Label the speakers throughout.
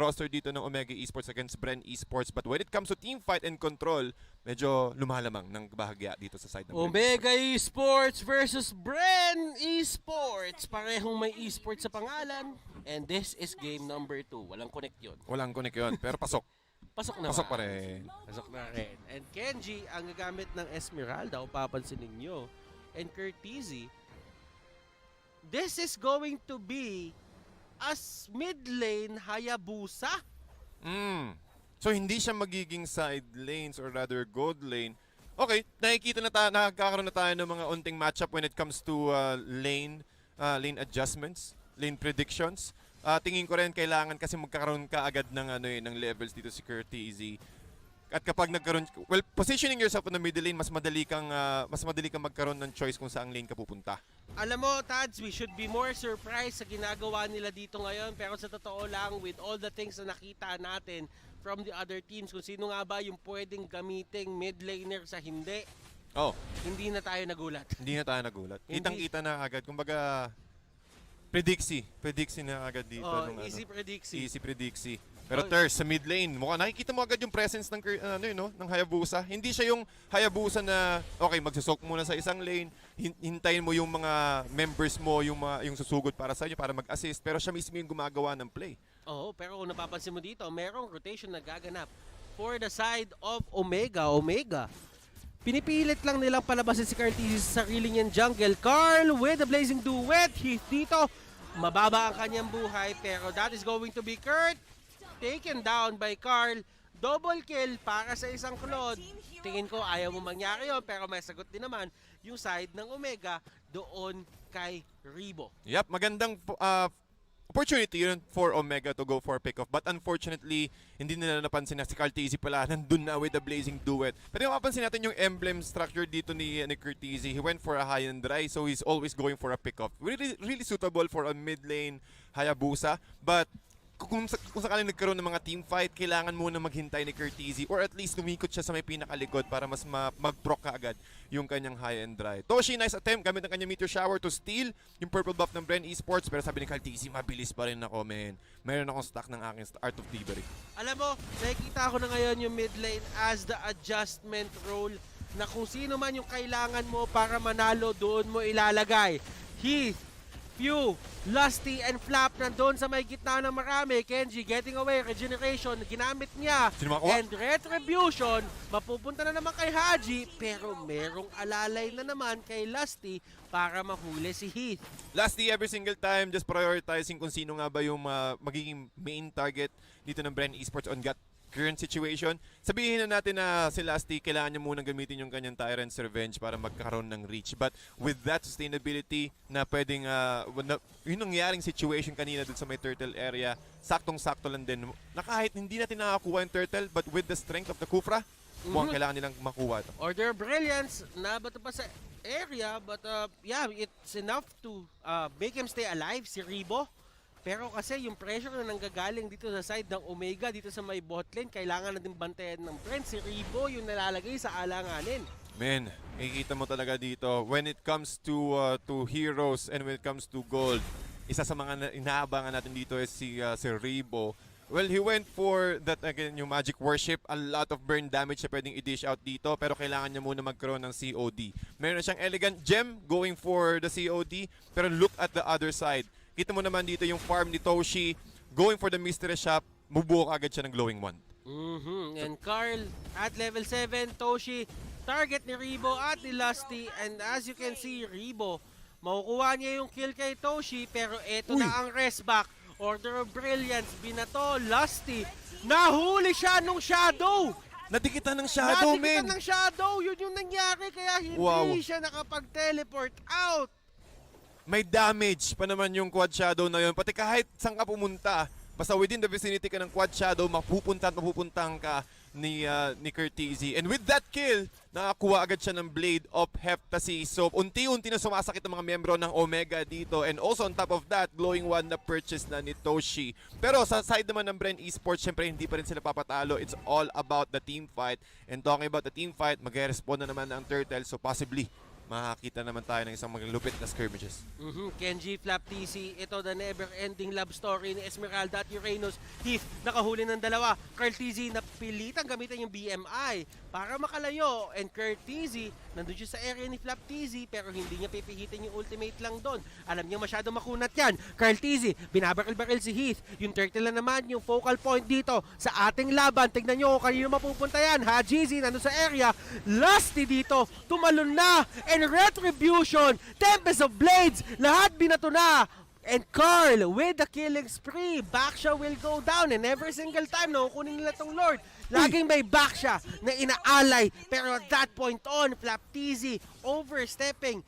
Speaker 1: roster dito ng Omega Esports against Bren Esports. But when it comes to team fight and control, medyo lumalamang ng bahagya dito sa side ng Bren
Speaker 2: Omega Esports versus Bren Esports. Parehong may esports sa pangalan. And this is game number 2. Walang connect yun.
Speaker 1: Walang connect yun, pero pasok.
Speaker 2: Pasok na.
Speaker 1: Pasok pa rin.
Speaker 2: Pasok na rin. And Kenji, ang gagamit ng Esmeralda, kung papansin ninyo. And Curtizy, this is going to be as mid lane Hayabusa.
Speaker 1: So hindi siya magiging side lanes or rather gold lane. Okay, nakikita na nakakaroon na tayo ng mga unting matchup when it comes to lane adjustments, lane predictions. Tingin ko rin kailangan kasi magkakaroon ka agad ng ng levels dito si Curtizy. At kapag nagkaroon, well, positioning yourself on the middle lane, mas madali kang magkaroon ng choice kung saan lane ka pupunta.
Speaker 2: Alam mo, Tads, we should be more surprised sa ginagawa nila dito ngayon. Pero sa totoo lang, with all the things na nakita natin from the other teams, kung sino nga ba yung pwedeng gamiting mid laner sa hindi, hindi na tayo nagulat.
Speaker 1: Hindi na tayo nagulat. Kitang-kita na agad. Kumbaga, prediksi na agad dito.
Speaker 2: Easy prediksi.
Speaker 1: Easy prediksi. Pero Thurs, sa mid lane, mukhang nakikita mo agad yung presence ng ng Hayabusa. Hindi siya yung Hayabusa na, okay, magsasok muna sa isang lane, hintayin mo yung mga members mo, yung susugod para sa inyo, para mag-assist. Pero siya mismo yung gumagawa ng play.
Speaker 2: Oo, pero kung napapansin mo dito, merong rotation na gaganap for the side of Omega. Pinipilit lang nilang palabasin si Curtizy sa sarili niyang jungle. Carl with the blazing duet. Heath dito, mababa ang kanyang buhay, pero that is going to be Kurt. Taken down by Carl. Double kill para sa isang Claude. Tingin ko ayaw mo mangyari yun, pero may sagot din naman yung side ng Omega doon kay Rebo.
Speaker 1: Yep, magandang opportunity yun for Omega to go for pick-off. But unfortunately, hindi nila napansin na si Curtizy pala nandun na with the blazing duet. Pero yung mapansin natin yung emblem structure dito ni Curtizy, he went for a high and dry, so he's always going for a pick-off. Really suitable for a mid lane Hayabusa. But kung sakaling nagkaroon ng mga team fight, kailangan muna maghintay ni Curtizy or at least lumikot siya sa may pinakalikod para mas mag-proc ka agad yung kanyang high and dry. Toshi, nice attempt gamit ng kanyang Meteor Shower to steal yung purple buff ng Bren Esports, pero sabi ni Curtizy, mabilis pa rin ako, man. Meron akong stock ng aking Art of Thievery.
Speaker 2: Alam mo, nakikita ko na ngayon yung mid lane as the adjustment role na kung sino man yung kailangan mo para manalo, doon mo ilalagay. Heath, Pew, Lusty, and Flap nandun sa may gitna ng marami. Kenji getting away, regeneration, ginamit niya. And retribution, mapupunta na naman kay Haji, pero merong alalay na naman kay Lusty para mahuli si Heath.
Speaker 1: Lusty every single time just prioritizing kung sino nga ba yung magiging main target dito ng Bren Esports on current situation. Sabihin na natin na si Lusty, kailangan niya munang gamitin yung kanyang Tyrant's Revenge para magkaroon ng reach. But with that sustainability na pwedeng, yung nangyaring situation kanina dun sa may turtle area, saktong-sakto lang din. Na kahit hindi natin nakakuha yung turtle, but with the strength of the Kufra, mukhang kailangan nilang makuha ito.
Speaker 2: Order Brilliance, nabato pa sa area, but yeah, it's enough to make him stay alive, si Rebo. Pero kasi yung pressure na nanggagaling dito sa side ng Omega, dito sa may bot lane, kailangan na din bantayan ng friend. Si Rebo yung nalalagay sa alanganin.
Speaker 1: Men, makikita mo talaga dito, when it comes to heroes and when it comes to gold, isa sa mga inaabangan natin dito is si Rebo. Well, he went for that, again, yung Magic Worship. A lot of burn damage na pwedeng i-dish out dito, pero kailangan niya muna magkaroon ng COD. Meron siyang Elegant Gem going for the COD, pero look at the other side. Kita mo naman dito yung farm ni Toshi, going for the Mystery Shop, mubuo agad siya ng Glowing Wand.
Speaker 2: And Carl at level 7, Toshi, target ni Rebo at ni Lusty. And as you can see, Rebo, makukuha niya yung kill kay Toshi, pero eto na ang rest back. Order of Brilliance, binato, Lusty, nahuli siya nung Shadow!
Speaker 1: Nadikitan ng Shadow, men!
Speaker 2: Nadikitan ng Shadow, yun yung nangyari, kaya hindi siya nakapag-teleport out.
Speaker 1: May damage pa naman yung Quad Shadow na yun. Pati kahit saan ka pumunta, basta within the vicinity ka ng Quad Shadow, mapupuntahan ka ni Curtizy. And with that kill, nakakuha agad siya ng Blade of Heptasy. So, unti-unti na sumasakit ang mga miyembro ng Omega dito. And also on top of that, Glowing Wand na purchase na ni Toshi. Pero sa side naman ng Bren Esports, syempre hindi pa rin sila papatalo. It's all about the team fight. And talking about the team fight, mag-respond na naman ang Turtle. So, possibly, makakita naman tayo ng isang maglupit na skirmishes.
Speaker 2: Kenji, Flap TC, ito the never-ending love story ni Esmeralda at Uranus. Heath, nakahuli ng dalawa. Carl TZ, napilitang gamitin yung BMI para makalayo. And Carl TZ, nandun siya sa area ni Flap TZ pero hindi niya pipihitin yung ultimate lang doon. Alam niya masyado makunat yan. Carl TZ, binabaril-baril si Heath. Yung turtle na naman, yung focal point dito sa ating laban. Tignan nyo kung kanino mapupunta yan. Hajizi, nandun sa area. Lusty dito, tumalon na. And Retribution, Tempest of Blades, lahat binato na. And Carl with the killing spree. Baksha will go down and every single time na kukunin nila tong Lord, laging may Baksha na inaalay. Pero at that point on, Flap TZ overstepping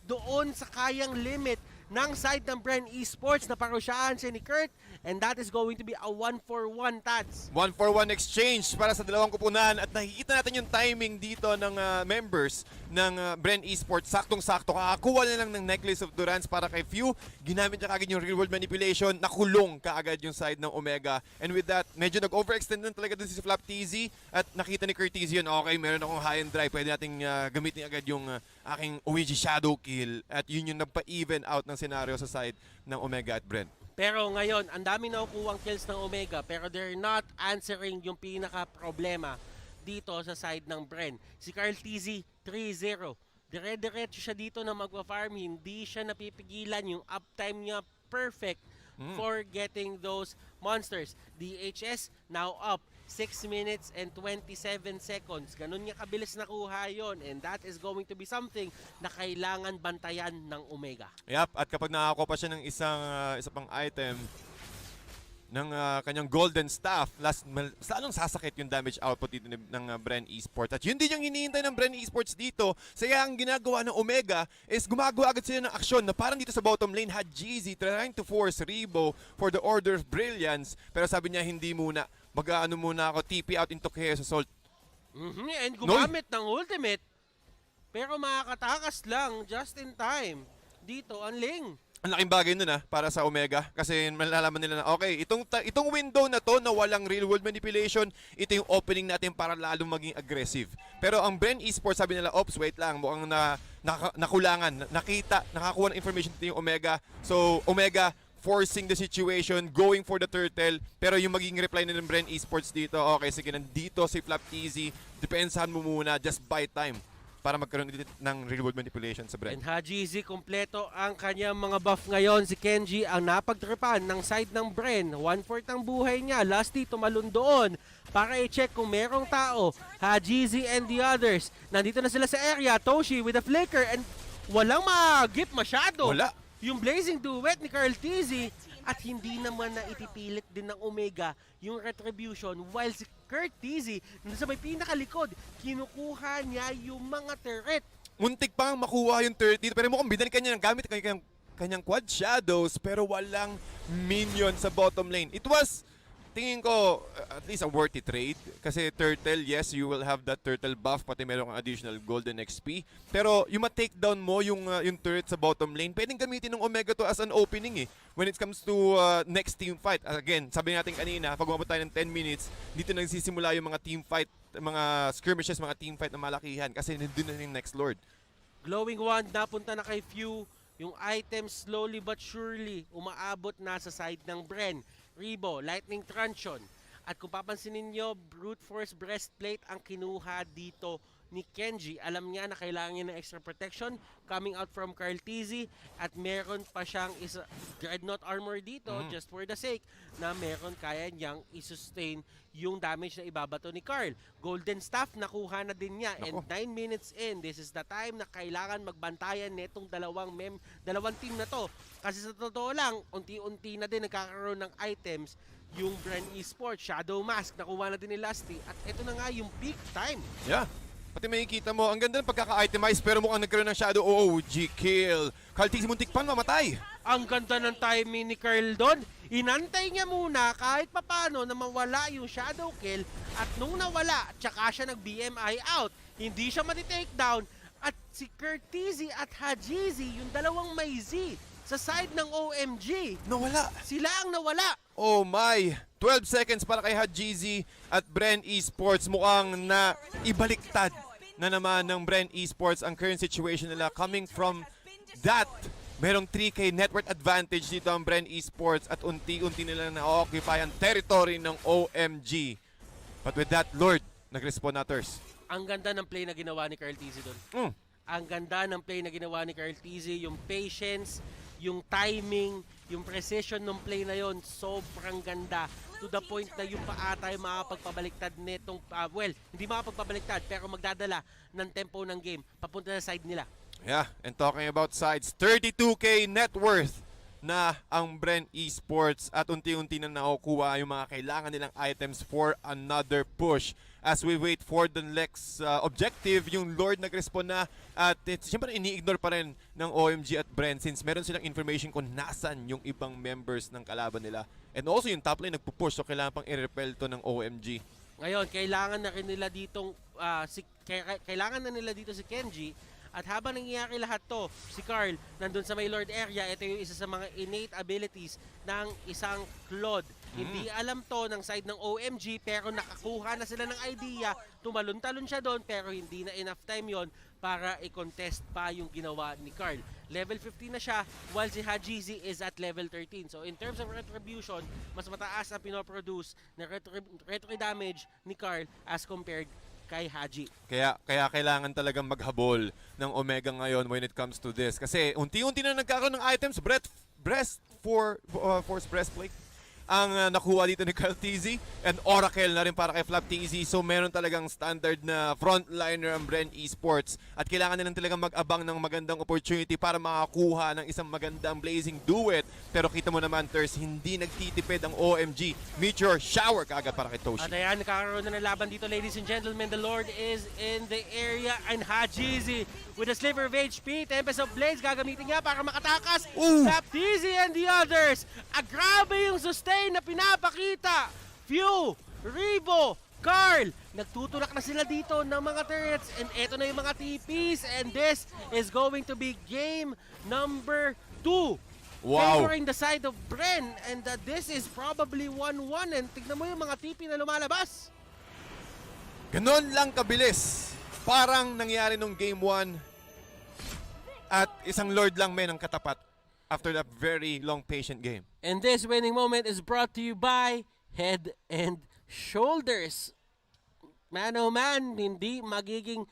Speaker 2: doon sa kayang limit ng side ng Bren Esports na parusyahan siya ni Kurt, and that is going to be a 1-for-1, Tats.
Speaker 1: 1-for-1 exchange para sa dalawang kupunan at nakikita natin yung timing dito ng members ng Bren Esports. Saktong-sakto, kakakuha na lang ng Necklace of Durance para kay Few. Ginamit niya kagad yung real world manipulation, nakulong kaagad yung side ng Omega. And with that, medyo nag-overextend na talaga dun si Flap TZ at nakita ni Kurt TZ yun, okay, meron akong high and dry, pwede nating gamitin agad yung aking OEG Shadow Kill at yun yung nagpa-even out ng senaryo sa side ng Omega at Bren.
Speaker 2: Pero ngayon, ang dami na kukuhang kills ng Omega pero they're not answering yung pinaka-problema dito sa side ng Bren. Si Carl TZ, 3-0. Dire-diretso siya dito na magpa-farm. Hindi siya napipigilan. Yung uptime niya perfect for getting those monsters. DHS now up 6 minutes and 27 seconds. Ganun niya kabilis nakuha yon, and that is going to be something na kailangan bantayan ng Omega.
Speaker 1: Yep, at kapag nakakuha pa siya ng isa pang item ng kanyang golden staff, lalong sasakit yung damage output dito ng Bren Esports. At yun din yung hinihintay ng Bren Esports dito. Kaya ang ginagawa ng Omega is gumagawa agad sila ng aksyon na parang dito sa bottom lane, Hajizi trying to force Rebo for the Order of Brilliance. Pero sabi niya hindi muna. Mag-ano muna ako, TP out into Chaos Assault.
Speaker 2: And gumamit ng ultimate. Pero makakatakas lang just in time. Dito, ang Ling.
Speaker 1: Ang laking bagay nun para sa Omega kasi malalaman nila na okay, itong window na to na walang real world manipulation, ito yung opening natin para lalong maging aggressive. Pero ang Bren Esports sabi nila, ops, wait lang, mukhang nakulangan, nakakuha ng information dito yung Omega. So Omega forcing the situation, going for the turtle, pero yung magiging reply na ng Bren Esports dito, okay, sige, nandito si Flap TZ, depensahan mo muna, just buy time para magkaroon ng real world manipulation sa Bren.
Speaker 2: And Hajizi, kompleto ang kanyang mga buff ngayon. Si Kenji ang napagtripan ng side ng Bren. 1/4 ang buhay niya. Lusty tumalon doon para i-check kung merong tao. Hajizi and the others. Nandito na sila sa area. Toshi with a flicker and walang mag-gip masyado.
Speaker 1: Wala.
Speaker 2: Yung blazing duet ni Carl TZ at hindi naman na ipipilit din ng Omega yung retribution while si Kurt TZ nandun sa may pinakalikod, kinukuha niya yung mga turret.
Speaker 1: Muntik pang makuha yung 30, pero mukhang binalikan niya ng gamit kanyang quad shadows pero walang minion sa bottom lane. It was, tingin ko, at least a worthy trade. Kasi turtle, yes, you will have that turtle buff, pati meron kang additional golden XP. Pero yung ma-takedown mo yung turret sa bottom lane, pwedeng gamitin ng Omega to as an opening when it comes to next team fight. Again, sabi natin kanina, pag umabot tayo ng 10 minutes, dito nagsisimula yung mga team fight, mga skirmishes, mga team fight na malakihan kasi nandun na yung next Lord.
Speaker 2: Glowing Wand napunta na kay Few. Yung items slowly but surely umaabot na sa side ng Bren. Rebo, Lightning Truncheon. At kung papansinin nyo, Brute Force Breastplate ang kinuha dito ni Kenji. Alam niya na kailangan niya ng extra protection coming out from Carl TZ at meron pa siyang Dreadnought Armor dito just for the sake na meron kaya niyang i-sustain yung damage na ibabato ni Carl. Golden Staff nakuha na din niya and 9 minutes in, this is the time na kailangan magbantayan netong dalawang team na to. Kasi sa totoo lang, unti-unti na din nagkakaroon ng items yung Bren Esports. Shadow Mask nakuha na din ni Lusty at ito na nga yung peak time.
Speaker 1: Yeah. Pati makikita mo, ang ganda ng pagkaka-itemize pero mukhang nagkaroon ng Shadow OG kill. Carl TZ muntik pa mamatay.
Speaker 2: Ang ganda ng timing ni Carl doon. Inantay niya muna kahit papano na mawala yung shadow kill at nung nawala, tsaka siya nag-BMI out. Hindi siya mati-takedown at si Kurt TZ at Hajizi, yung dalawang may Z sa side ng OMG.
Speaker 1: Nawala.
Speaker 2: Sila ang nawala.
Speaker 1: Oh my! 12 seconds para kay Hajizi at Bren Esports mukhang na ibaliktad na naman ng Bren Esports ang current situation nila coming from that. Merong 3K net worth advantage dito ang Bren Esports at unti-unti nila na-occupy ang territory ng OMG. But with that, Lord, nag-respawn na Thurs.
Speaker 2: Ang ganda ng play na ginawa ni Carl Tizzy doon. Ang ganda ng play na ginawa ni Carl Tizzy, yung patience, yung timing, yung precision ng play na yon, sobrang ganda. To the point na yung paata ay makapagpabaliktad netong, hindi makapagpabaliktad pero magdadala ng tempo ng game papunta sa side nila.
Speaker 1: Yeah, and talking about sides, 32K net worth na ang Bren Esports at unti-unti na nakukuha yung mga kailangan nilang items for another push. As we wait for the next objective, yung Lord nag-respond na at siyempre ini-ignore pa rin ng OMG at Bren since meron silang information kung nasan yung ibang members ng kalaban nila. And also yung top lane nagpupush so kailangan pang i-repel to ng OMG.
Speaker 2: Ngayon, kailangan na rin nila ditong kailangan na nila dito si Kenji. At habang nangyayari lahat to, si Carl nandun sa may Lord area, ito yung isa sa mga innate abilities ng isang Claude. Hindi alam to ng side ng OMG pero nakakuha na sila ng idea, tumalon-talon siya doon pero hindi na enough time yon para i-contest pa yung ginawa ni Carl. Level 15 na siya while si Hajizi is at level 13. So in terms of retribution, mas mataas ang pinoproduce na retri damage ni Carl as compared kay Haji.
Speaker 1: Kaya kailangan talagang maghabol ng Omega ngayon when it comes to this. Kasi unti-unti na nagkakaroon ng items, Force Breastplate ang nakuha dito ni Carl Tizzy and Oracle na rin para kay Flap Tizzy. So meron talagang standard na frontliner ang Bren Esports at kailangan nilang talagang mag-abang ng magandang opportunity para makakuha ng isang magandang blazing duet. Pero kita mo naman, Thurs, hindi nagtitipid ang OMG. Meteor Shower kaagad para kay Toshi.
Speaker 2: At ayan, nakakaroon na ng laban dito, ladies and gentlemen. The Lord is in the area and Hajizi with a sliver of HP. Tempest of Blades gagamitin niya para makatakas. Flap Tizzy and the others. Grabe yung sustain na pinapakita. Few, Revo, Carl, nagtutulak na sila dito ng mga turrets and eto na yung mga TPs and this is going to be game number 2.
Speaker 1: Wow.
Speaker 2: Favoring the side of Bren and this is probably 1-1 and tignan mo yung mga TP na lumalabas.
Speaker 1: Ganon lang kabilis. Parang nangyari nung game 1 at isang Lord lang may ng katapat after that very long patient game.
Speaker 2: And this winning moment is brought to you by Head and Shoulders. Man oh man, hindi magiging